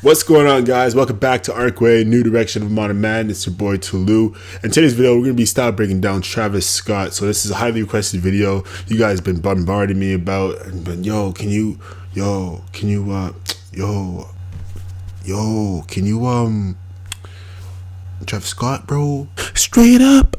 What's going on, guys? Welcome back to Arccway, New Direction of Modern Man. It's your boy Tulu. In today's video, we're going to be style breaking down Travis Scott. So this is a highly requested video. You guys have been bombarding me about, but can you Travis Scott, bro, straight up.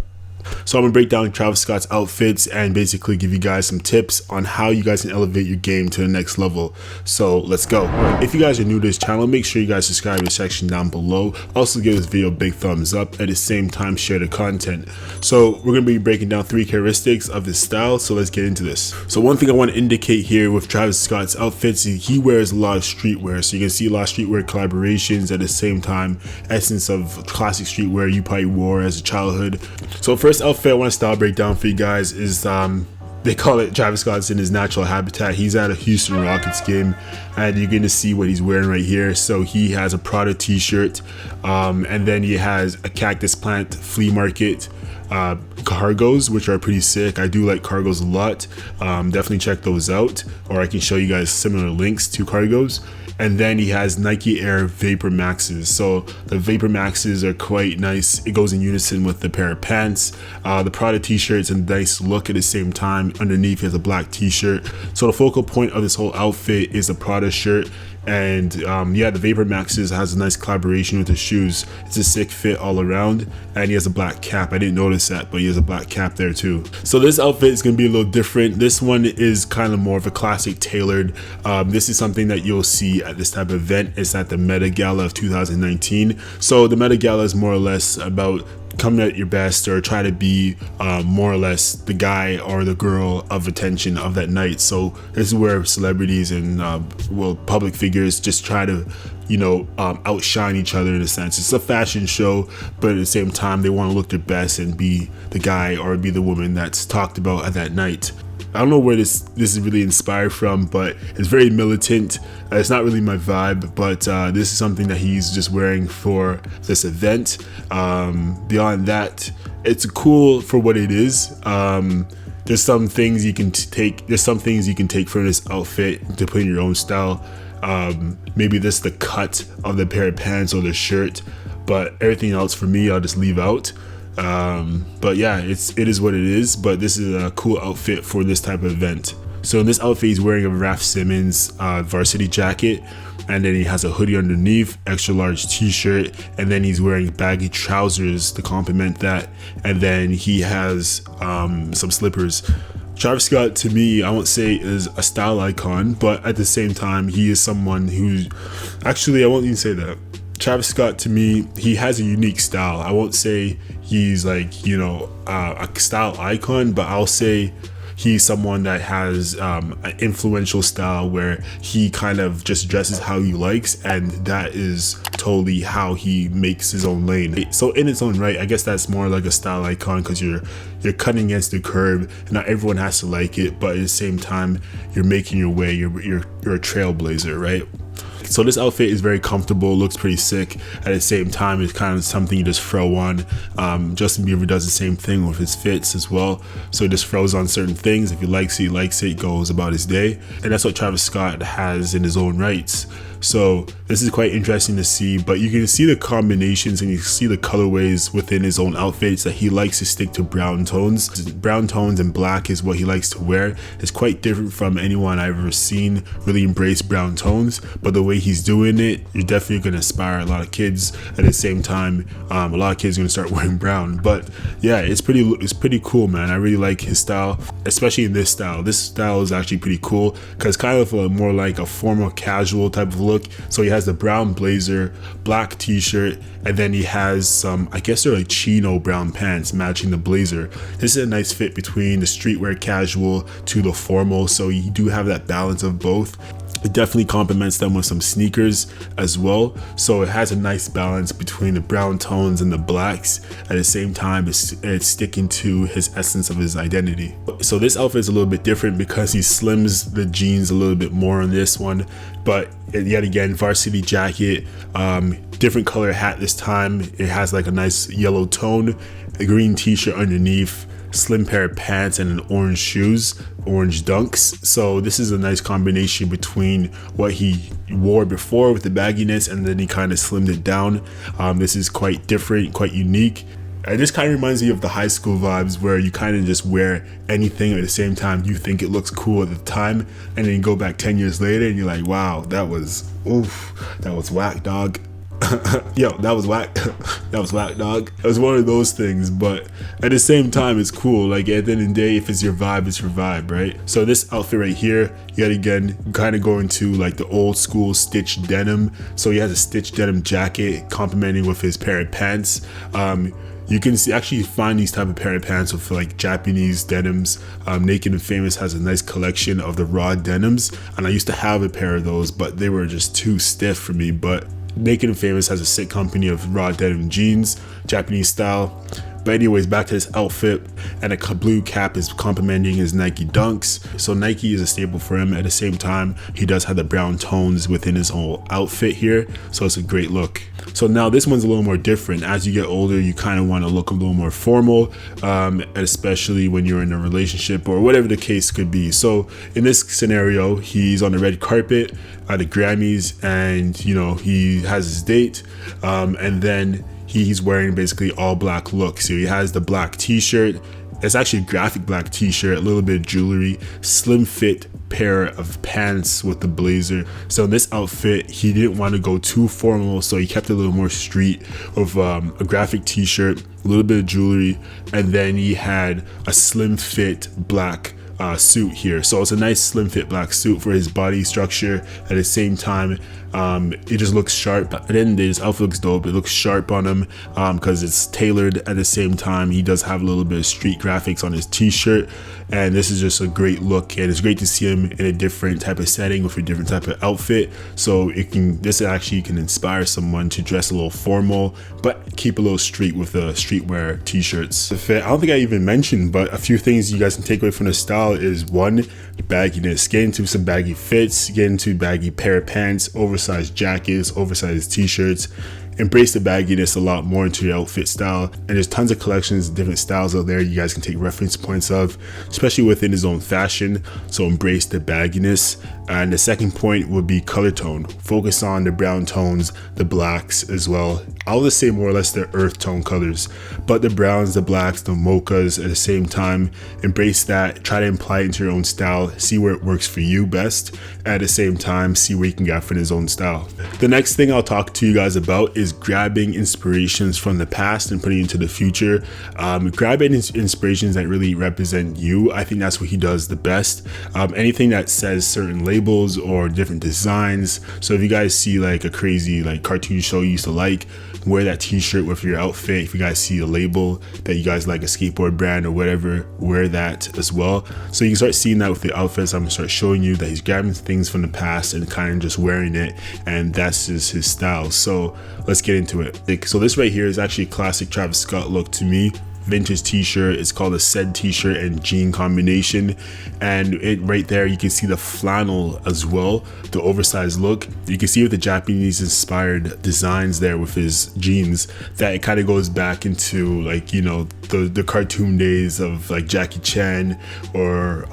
So I'm gonna break down Travis Scott's outfits and basically give you guys some tips on how you guys can elevate your game to the next level. So let's go. If you guys are new to this channel, make sure you guys subscribe to the section down below. Also give this video a big thumbs up. At the same time, share the content. So we're gonna be breaking down 3 characteristics of his style. So let's get into this. So one thing I want to indicate here with Travis Scott's outfits, he wears a lot of streetwear. So you can see a lot of streetwear collaborations. At the same time, essence of classic streetwear you probably wore as a childhood. So first outfit I want to style break down for you guys is they call it Travis Scott's in his natural habitat. He's at a Houston Rockets game and you're going to see what he's wearing right here. So he has a Prada t-shirt and then he has a cactus plant flea market cargos, which are pretty sick. I do like cargos a lot. Definitely check those out, or I can show you guys similar links to cargos. And then he has Nike Air Vapor Maxes. So the Vapor Maxes are quite nice. It goes in unison with the pair of pants. The Prada t-shirt's a nice look at the same time. Underneath he has a black t-shirt. So the focal point of this whole outfit is a Prada shirt. And yeah, the Vapor Maxes has a nice collaboration with the shoes. It's a sick fit all around, and he has a black cap. I didn't notice that, but he has a black cap there too. So this outfit is going to be a little different. This one is kind of more of a classic tailored. This is something that you'll see at this type of event. It's at the Met Gala of 2019. So the Met Gala is more or less about come at your best, or try to be more or less the guy or the girl of attention of that night. So this is where celebrities and public figures just try to outshine each other in a sense. It's a fashion show, but at the same time they want to look their best and be the guy or be the woman that's talked about at that night. I don't know where this is really inspired from, but it's very militant. It's not really my vibe, but this is something that he's just wearing for this event. Beyond that, it's cool for what it is. There's some things you can take. There's some things you can take from this outfit to put in your own style. Maybe this the cut of the pair of pants or the shirt, but everything else for me I'll just leave out. But yeah, it is what it is, but this is a cool outfit for this type of event. So in this outfit he's wearing a Raf Simons varsity jacket, and then he has a hoodie underneath, extra large t-shirt, and then he's wearing baggy trousers to complement that, and then he has some slippers. Travis Scott, to me, I won't say is a style icon, but at the same time he is someone who, actually I won't even say that. Travis Scott, to me, he has a unique style. I won't say he's like, a style icon, but I'll say he's someone that has an influential style where he kind of just dresses how he likes, and that is totally how he makes his own lane. So in its own right, I guess that's more like a style icon, because you're cutting against the curb, and not everyone has to like it, but at the same time you're making your way. You're a trailblazer, right? So this outfit is very comfortable, looks pretty sick. At the same time, it's kind of something you just throw on. Justin Bieber does the same thing with his fits as well. So he just throws on certain things. If he likes it, goes about his day. And that's what Travis Scott has in his own rights. So this is quite interesting to see, but you can see the combinations and you see the colorways within his own outfits that he likes to stick to brown tones. Brown tones and black is what he likes to wear. It's quite different from anyone I've ever seen really embrace brown tones, but the way he's doing it, you're definitely going to inspire a lot of kids. At the same time, a lot of kids are going to start wearing brown. But yeah, it's pretty cool, man. I really like his style, especially in this style. This style is actually pretty cool because kind of more like a formal casual type of look. So he has the brown blazer, black t-shirt, and then he has some, I guess they're like chino brown pants matching the blazer. This is a nice fit between the streetwear casual to the formal, so you do have that balance of both. It definitely complements them with some sneakers as well, so it has a nice balance between the brown tones and the blacks. At the same time, it's sticking to his essence of his identity. So this outfit is a little bit different because he slims the jeans a little bit more on this one, but yet again, varsity jacket, different color hat this time. It has like a nice yellow tone, a green t-shirt underneath, slim pair of pants and an orange shoes, orange dunks. So this is a nice combination between what he wore before with the bagginess, and then he kind of slimmed it down. This is quite different, quite unique. And this kind of reminds me of the high school vibes, where you kind of just wear anything at the same time you think it looks cool at the time, and then you go back 10 years later and you're like, wow, that was whack, dog. Yo, that was whack. That was whack, dog. It was one of those things, but at the same time, it's cool. Like, at the end of the day, if it's your vibe, it's your vibe, right? So this outfit right here, yet again, kind of going to like the old school stitched denim. So he has a stitched denim jacket complementing with his pair of pants. You can actually find these type of pair of pants with like Japanese denims. Naked and Famous has a nice collection of the raw denims, and I used to have a pair of those, but they were just too stiff for me. But Naked and Famous has a sick company of raw denim jeans, Japanese style. But anyways, back to this outfit, and a blue cap is complementing his Nike Dunks. So Nike is a staple for him. At the same time, he does have the brown tones within his whole outfit here, so it's a great look. So now this one's a little more different. As you get older, you kind of want to look a little more formal, especially when you're in a relationship or whatever the case could be. So in this scenario, he's on the red carpet at the Grammys, and you know, he has his date, and then he's wearing basically all black look. So he has the black t-shirt. It's actually a graphic black t-shirt, a little bit of jewelry, slim fit pair of pants with the blazer. So in this outfit, he didn't want to go too formal, so he kept it a little more street with a graphic t-shirt, a little bit of jewelry, and then he had a slim fit black suit here. So it's a nice slim fit black suit for his body structure. At the same time, it just looks sharp. At the end of the day, this outfit looks dope. It looks sharp on him because it's tailored. At the same time, he does have a little bit of street graphics on his t-shirt, and this is just a great look, and it's great to see him in a different type of setting with a different type of outfit. So this actually can inspire someone to dress a little formal but keep a little street with the streetwear t-shirts. The fit, I don't think I even mentioned, but a few things you guys can take away from the style is one, bagginess. Get into some baggy fits, get into baggy pair of pants, oversized jackets, oversized t-shirts. Embrace the bagginess a lot more into your outfit style, and there's tons of collections, different styles out there you guys can take reference points of, especially within his own fashion. So embrace the bagginess. And the second point would be color tone. Focus on the brown tones, the blacks as well. I'll just say more or less the earth tone colors, but the browns, the blacks, the mochas at the same time. Embrace that, try to imply it into your own style, see where it works for you best. At the same time, see where you can get from his own style. The next thing I'll talk to you guys about is grabbing inspirations from the past and putting it into the future. Grabbing inspirations that really represent you. I think that's what he does the best. Anything that says certain labels or different designs. So if you guys see like a crazy like cartoon show you used to like, wear that t-shirt with your outfit. If you guys see a label that you guys like, a skateboard brand or whatever, wear that as well. So you can start seeing that with the outfits. I'm gonna start showing you that he's grabbing things from the past and kind of just wearing it, and that's just his style. So let's get into it. So this right here is actually a classic Travis Scott look to me. Vintage t-shirt. It's called a said t-shirt and jean combination, and it right there you can see the flannel as well, the oversized look. You can see with the Japanese inspired designs there with his jeans that it kind of goes back into like, you know, the cartoon days of like Jackie Chan or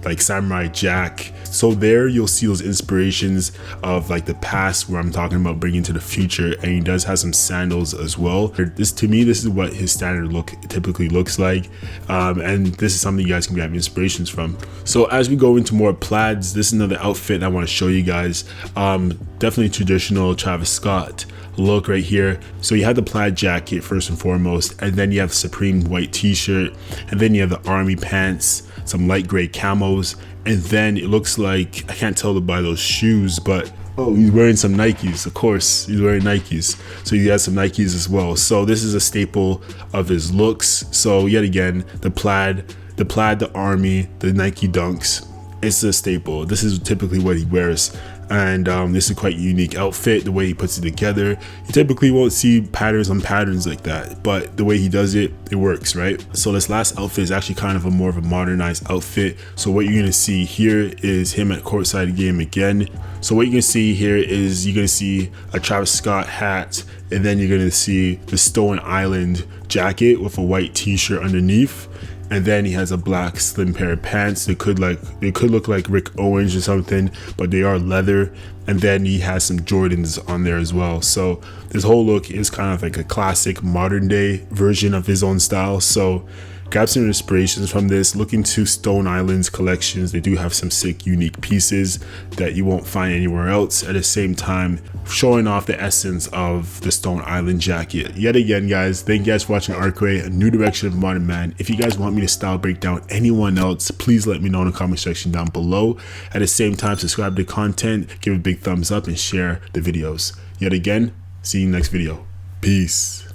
like Samurai Jack. So there you'll see those inspirations of like the past where I'm talking about bringing to the future, and he does have some sandals as well. This to me, this is what his standard look typically looks like, and this is something you guys can grab inspirations from. So as we go into more plaids, this is another outfit I want to show you guys. Definitely traditional Travis Scott look right here. So you have the plaid jacket first and foremost, and then you have the Supreme white t-shirt, and then you have the army pants, some light gray camos, and then it looks like, I can't tell by those shoes, but oh, he's wearing some Nikes. Of course, he's wearing Nikes. So he has some Nikes as well. So this is a staple of his looks. So yet again, the plaid, the army, the Nike Dunks, it's a staple. This is typically what he wears. And this is quite a unique outfit, the way he puts it together. You typically won't see patterns on patterns like that, but the way he does it, it works, right? So this last outfit is actually kind of more of a modernized outfit. So what you're gonna see here is him at courtside game again. So what you can see here is you're gonna see a Travis Scott hat, and then you're gonna see the Stone Island jacket with a white t-shirt underneath. And then he has a black slim pair of pants. They could look like Rick Owens or something, but they are leather. And then he has some Jordans on there as well. So this whole look is kind of like a classic modern day version of his own style. So grab some inspirations from this. Look into Stone Island's collections. They do have some sick, unique pieces that you won't find anywhere else. At the same time, showing off the essence of the Stone Island jacket. Yet again, guys, thank you guys for watching Arccway, a new direction of modern man. If you guys want me to style break down anyone else, please let me know in the comment section down below. At the same time, subscribe to the content, give a big thumbs up, and share the videos. Yet again, see you next video. Peace.